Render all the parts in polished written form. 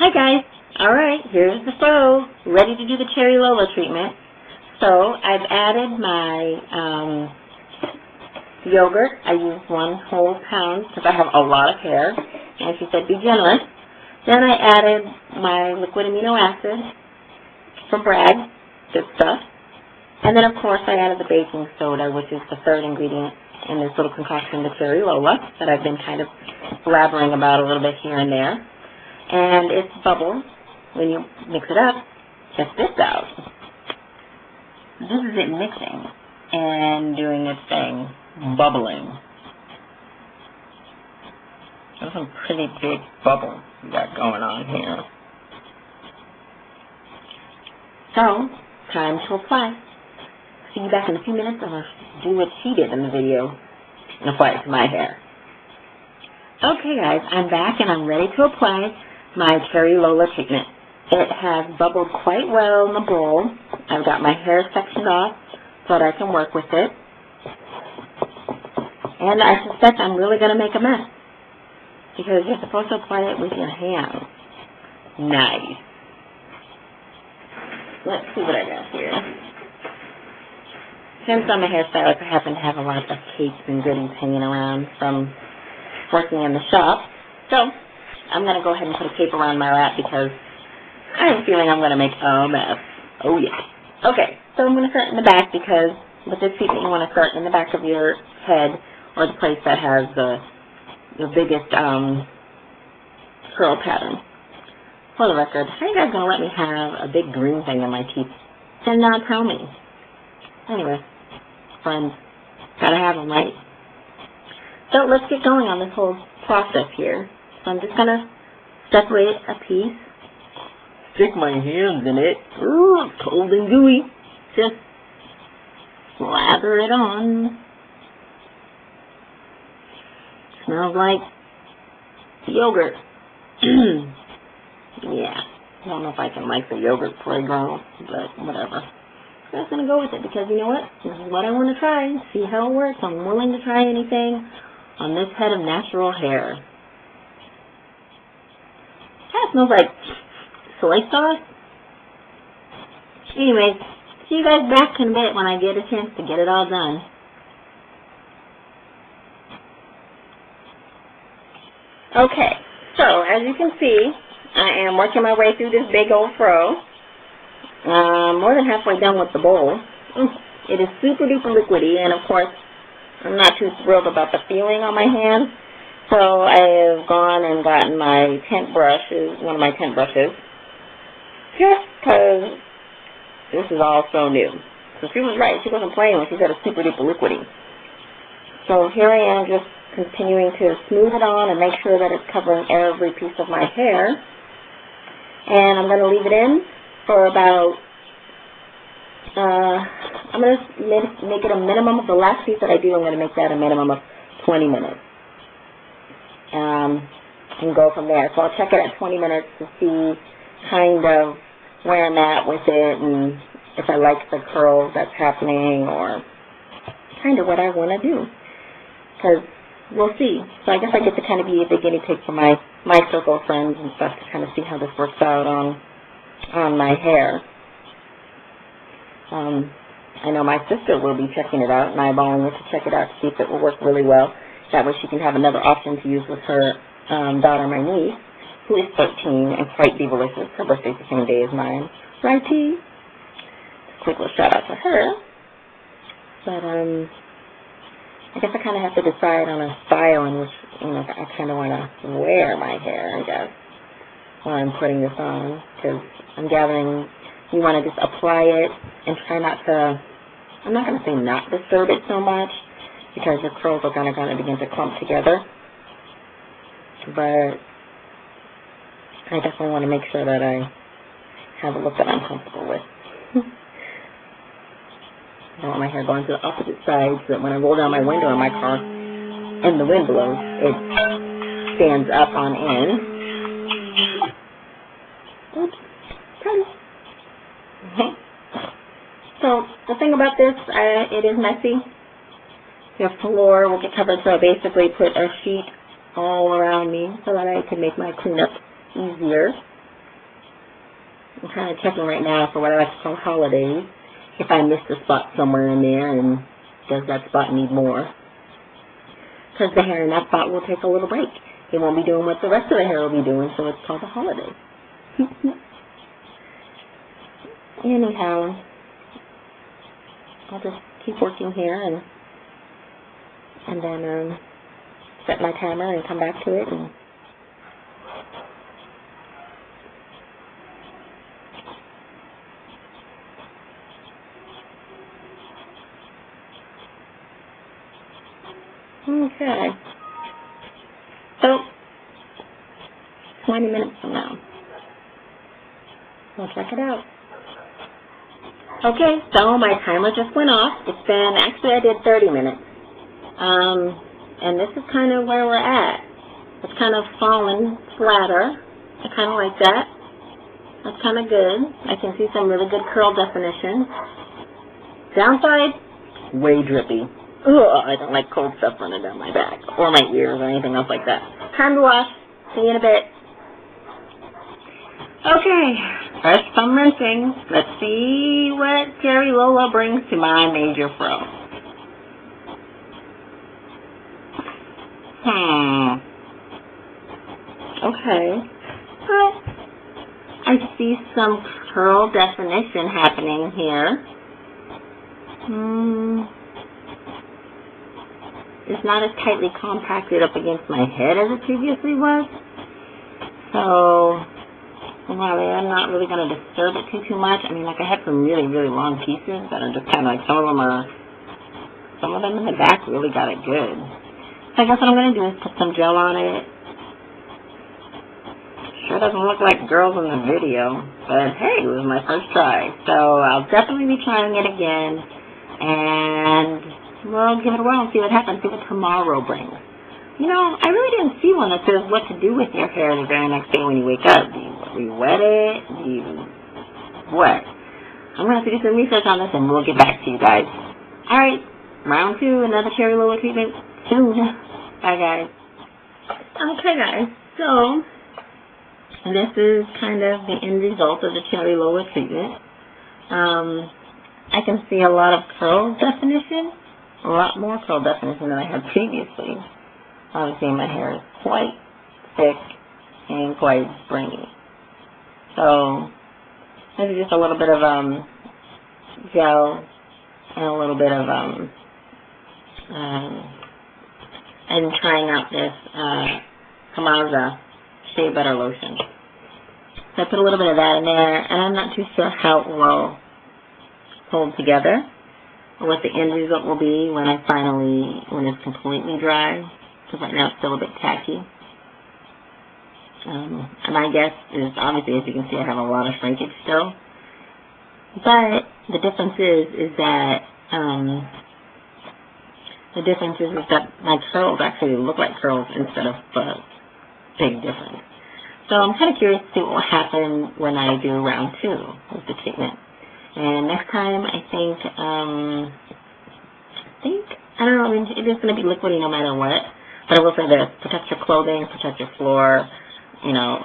Hi guys. Alright, here's the photo. Ready to do the cherry LOLA treatment. So I've added my yogurt. I used 1 whole pound because I have a lot of hair. And she said be generous. Then I added my liquid amino acid from Bragg. Good stuff. And then of course I added the baking soda, which is the third ingredient in this little concoction, the cherry LOLA, that I've been kind of blabbering about a little bit here and there. And it's bubbles. When you mix it up, check this out. This is it mixing and doing its thing, bubbling. There's some pretty big bubbles we got going on here. So, time to apply. See you back in a few minutes. I'm going to do what she did in the video and apply it to my hair. Okay guys, I'm back and I'm ready to apply my cherry LOLA treatment. It has bubbled quite well in the bowl. I've got my hair sectioned off so that I can work with it. And I suspect I'm really going to make a mess because you're supposed to apply it with your hands. Nice. Let's see what I got here. Since I'm a hairstylist, I happen to have a lot of capes and goodies hanging around from working in the shop. So I'm going to go ahead and put a cape around my wrap because I have a feeling I'm going to make a mess. Oh, yeah. Okay, so I'm going to start in the back because with this treatment you want to start in the back of your head or the place that has the biggest curl pattern. For the record, how are you guys going to let me have a big green thing in my teeth and not tell me? Anyway, friends, gotta have them, right? So let's get going on this whole process here. So I'm just going to separate a piece, stick my hands in it, ooh, it's cold and gooey, just slather it on. Smells like yogurt. Yeah, I don't know if I can like the yogurt playground, but whatever. I'm just going to go with it because you know what? This is what I want to try, see how it works. I'm willing to try anything on this head of natural hair. That smells like soy sauce. Anyways, see you guys back in a bit when I get a chance to get it all done. Okay, so as you can see, I am working my way through this big old fro. More than halfway done with the bowl. It is super duper liquidy, and of course, I'm not too thrilled about the feeling on my hands. So I have gone and gotten my tent brushes, one of my tent brushes, just because this is all so new. So she was right. She wasn't playing when she said it's super duper liquidy. So here I am just continuing to smooth it on and make sure that it's covering every piece of my hair. And I'm going to leave it in for about, I'm going to make it a minimum of the last piece that I do. I'm going to make that a minimum of 20 minutes. And go from there. So I'll check it at 20 minutes to see kind of where I'm at with it and if I like the curls that's happening or kind of what I want to do. Because we'll see. So I guess I get to kind of be the guinea pig for my circle of friends and stuff to kind of see how this works out on my hair. I know my sister will be checking it out and eyeballing it to check it out to see if it will work really well. That way she can have another option to use with her daughter, my niece, who is 13 and quite divalicious. Her birthday's the same day as mine. Right, T? Quick little shout out to her. But I guess I kind of have to decide on a style in which, you know, I kind of want to wear my hair, I guess, while I'm putting this on. Because I'm gathering you want to just apply it and try not to, I'm not going to say not disturb it so much, because your curls are going to begin to clump together. But I definitely want to make sure that I have a look that I'm comfortable with. I don't want my hair going to the opposite side so that when I roll down my window in my car and the wind blows, it stands up on end. Oops. So the thing about this, it is messy. Your floor will get covered, so I basically put a sheet all around me so that I can make my cleanup easier. I'm kind of checking right now for what I like to call holidays. If I missed a spot somewhere in there, and does that spot need more? Because the hair in that spot will take a little break. It won't be doing what the rest of the hair will be doing, so it's called a holiday. Anyhow, I'll just keep working here and then set my timer and come back to it. And okay. So, 20 minutes from now. We'll check it out. Okay, so my timer just went off. It's been, actually I did 30 minutes. And this is kind of where we're at. It's kind of fallen flatter. I kind of like that. That's kind of good. I can see some really good curl definition. Downside, way drippy. Ugh, I don't like cold stuff running down my back or my ears or anything else like that. Time to wash. See you in a bit. Okay, fresh from rinsing. Let's see what Cherry Lola brings to my major fro. Okay. But I see some curl definition happening here. It's not as tightly compacted up against my head as it previously was. So, well, I'm not really going to disturb it too much. I mean, like I had some really, really long pieces that are just kind of like, some of them in the back really got it good. So I guess what I'm going to do is put some gel on it. Sure doesn't look like girls in the video, but hey, it was my first try. So I'll definitely be trying it again, and we'll give it a whirl and see what happens, see what tomorrow brings. You know, I really didn't see one that says what to do with your hair the very next day when you wake up. Do you re-wet it? Do you what? I'm going to have to do some research on this, and we'll get back to you guys. All right, round 2, another Cherry Lola treatment soon. Bye, guys. Okay, guys, so this is kind of the end result of the Cherry Lola treatment. I can see a lot of curl definition, a lot more curl definition than I had previously. Obviously, my hair is quite thick and quite springy. So, this is just a little bit of gel and a little bit of and trying out this Kamaza Shea Butter Lotion. So I put a little bit of that in there, and I'm not too sure how it will hold together or what the end result will be when it's completely dry, because right now it's still a bit tacky. And my guess is, obviously, as you can see, I have a lot of shrinkage still. But the difference is that my curls actually look like curls instead of bugs. Big difference. So I'm kind of curious to see what will happen when I do round 2 of the treatment. And next time, I don't know, I mean, it is going to be liquidy no matter what. But I will say this, protect your clothing, protect your floor. You know,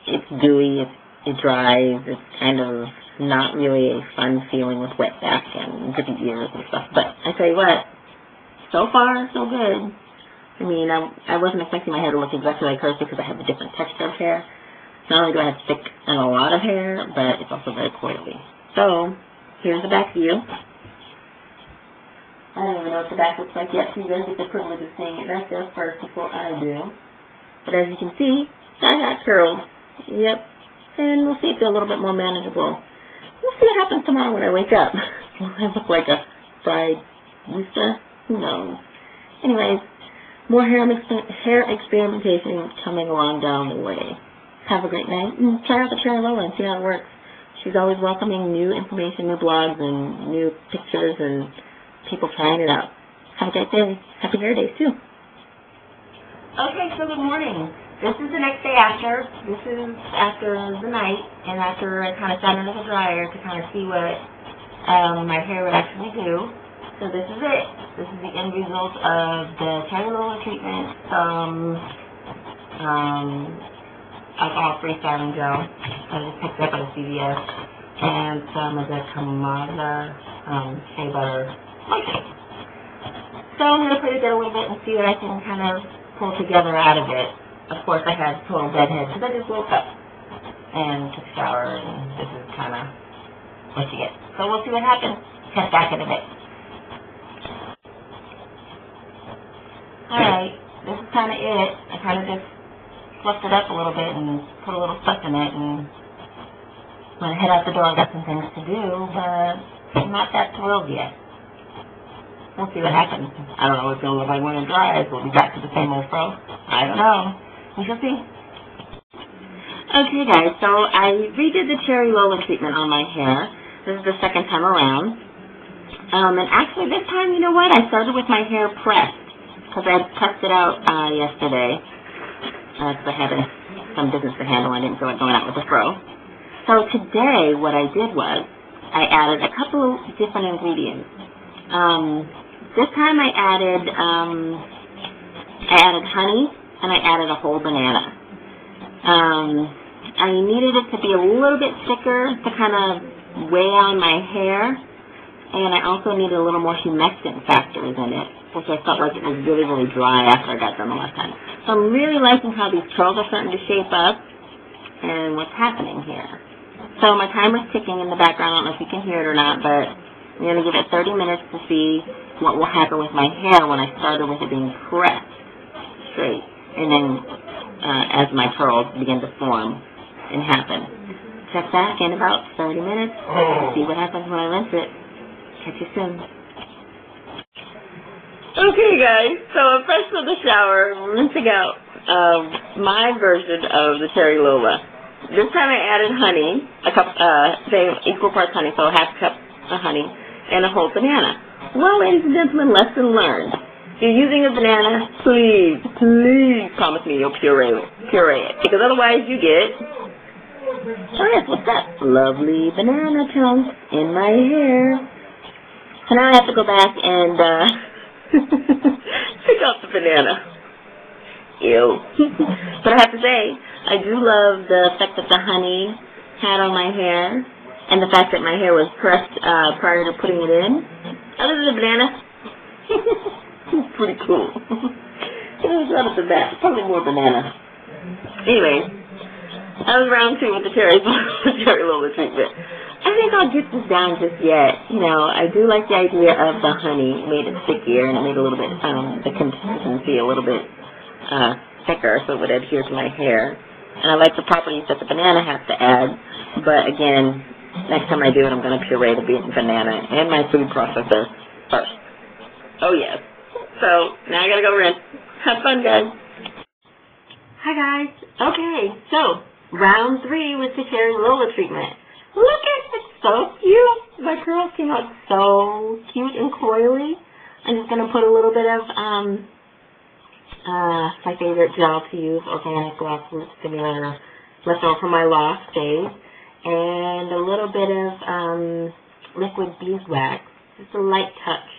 it's dewy, it dries, it's kind of not really a fun feeling with wet back and drippy ears and stuff. But I tell you what, so far, so good. I mean, I wasn't expecting my hair to look exactly like hers because I have a different texture of hair. Not only do I have thick and a lot of hair, but it's also very coily. So, here's the back view. I don't even know what the back looks like yet, so you guys get the privilege of seeing it right there first before I do. But as you can see, I got curls. Yep. And we'll see if they're a little bit more manageable. We'll see what happens tomorrow when I wake up. Will I look like a fried rooster? Who knows? Anyways, more hair experimentation coming along down the way. Have a great night, and try out the Cherry Lola and see how it works. She's always welcoming new information, new blogs, and new pictures, and people trying it out. Have a great day. Happy Hair Days, too. Okay, so good morning. This is the next day after. This is after the night, and after I kind of sat under the dryer to kind of see what my hair would actually do. So this is it. This is the end result of the Cherry Lola treatment from alcohol freestyling gel. I just picked up at a CVS. And some of the Kamada shea butter lotion. So I'm going to put it down a little bit and see what I can kind of pull together out of it. Of course, I had total bedhead because I just woke up and took a shower, and this is kind of what you get. So we'll see what happens. Check back in a bit. Alright, this is kind of it. I kind of just fluffed it up a little bit and put a little stuff in it, and when I head out the door, I've got some things to do, but I'm not that thrilled yet. We'll see what happens. I don't know what it's going to look like when it dries. We'll be back to the same old fro. I don't know. We shall see. Okay, guys, so I redid the Cherry Lola treatment on my hair. This is the second time around. And actually, this time, you know what? I started with my hair pressed, because I pressed it out yesterday. Because I had some business to handle. I didn't feel like going out with a fro. So today, what I did was, I added a couple of different ingredients. This time I added honey, and I added a whole banana. I needed it to be a little bit thicker to kind of weigh on my hair, and I also needed a little more humectant factors in it, which I felt like it was really, really dry after I got done the last time. So I'm really liking how these curls are starting to shape up and what's happening here. So my timer's ticking in the background. I don't know if you can hear it or not, but I'm going to give it 30 minutes to see what will happen with my hair when I started with it being pressed straight. And then as my curls begin to form and happen. Check back in about 30 minutes. See what happens when I rinse it. Catch you soon. Okay, guys. So I'm fresh from the shower, rinsing out my version of the Cherry Lola. This time I added honey, same equal parts honey, so a half cup of honey, and a whole banana. Well, ladies and gentlemen, lesson learned. If you're using a banana, please promise me you'll puree it. Because otherwise you get, oh yes, what's that? Lovely banana chunks in my hair. So now I have to go back and pick out the banana. Ew. But I have to say, I do love the effect that the honey had on my hair, and the fact that my hair was pressed prior to putting it in. Other than the banana, it's pretty cool. It was other than that, probably more banana. Anyway, that was round 2 with the Cherry Lola treatment. I think I'll get this down just yet. You know, I do like the idea of the honey. It made it stickier, and it made a little bit, the consistency a little bit thicker, so it would adhere to my hair. And I like the properties that the banana has to add. But again, next time I do it, I'm going to puree the banana and my food processor first. Oh yes. So now I got to go rinse. Have fun, guys. Hi guys. Okay, so round 3 with the Cherry Lola treatment. Look at it, it's so cute. My curls came out so cute and coily. I'm just going to put a little bit of my favorite gel to use, organic grassroots stimulator, left over from my lost days, and a little bit of liquid beeswax, just a light touch,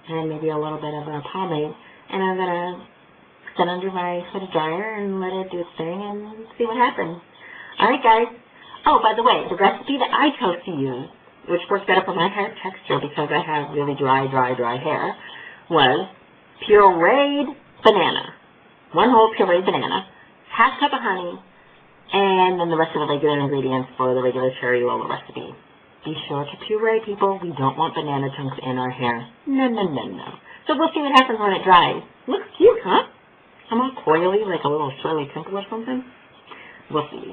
and maybe a little bit of a pomade. And I'm going to set under my hooded dryer and let it do its thing and see what happens. Alright guys. Oh, by the way, the recipe that I chose to use, which works better for my hair texture because I have really dry hair, was pureed banana. 1 whole pureed banana, half cup of honey, and then the rest of the regular ingredients for the regular Cherry Lola recipe. Be sure to puree, people. We don't want banana chunks in our hair. No, no, no, no. So we'll see what happens when it dries. Looks cute, huh? I'm all coily like a little Shirley Temple or something. We'll see.